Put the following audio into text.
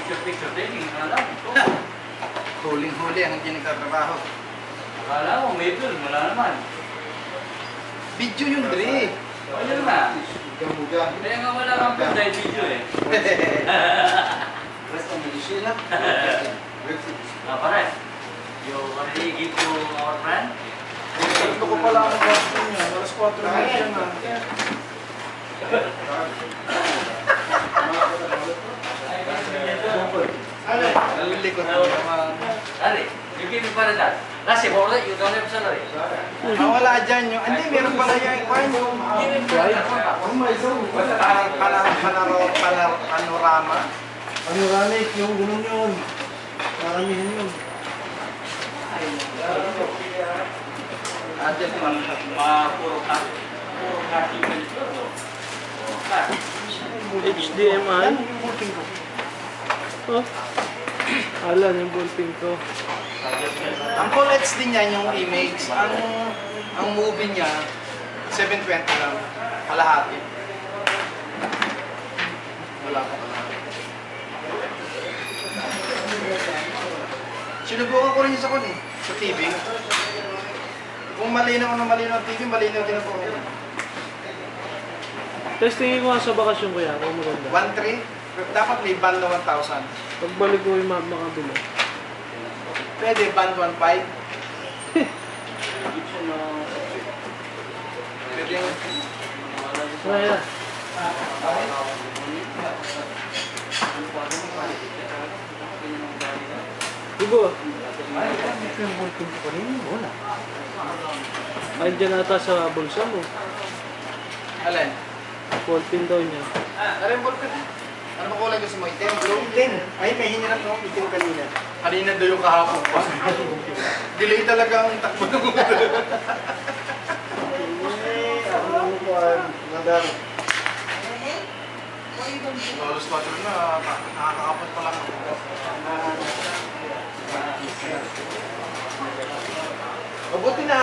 picture-picture din, hindi ka alam. Huling-huli ang hindi nagtatrabaho. Akala mo, may film, wala naman. Video yung Dre. O, yun na. Gamuga. Kaya nga wala kang film dahil video eh. Rest of Malaysia lang. Pare, you already give to our friend? Ito ko pala ang gusto niya. Alas 4 na siya na. Nalilikot mo naman. Ari, you give me para that. Kasi, for that, you don't have salary. Wala dyan yung... Hindi, meron pala yung... Give me para that. Panorama. Panoramic, yung gano'n yun. Maramihan yun. Adyan pala. Puro kasi yung picture. HDMI. Oh. Alan, yung ballpen ko. Ang full HD niya yung image. Ang movie niya, 720 lang. Kalahati. Wala pa kalahati. Sinubukan ko rin yun sa kun eh. Sa TV. Kung malinaw na malinaw ang TV, malinaw din ako. Testingin ko nga sa bakasyon ko yan, kung maganda. 1.3? Dapat may band na 1,000. Pagbalik ko yung makabila. Pwede band 1.5. Pwede yung... Kaya. Diba? Yung ballpen ko rin, wala. Ay, dyan ata sa bulsa mo. Alin? Ballpen daw niya. Ano yung ballpen? Ano ba kulay gusto mo? Itim? Blue? Itim. Ay, may hinirap mo. Itim kanina. Kanina daw yung kahapon pa. Delay talaga ang takbo ng mundo. Lolos pa na. Nakakapot pa lang ako. Mabuti na.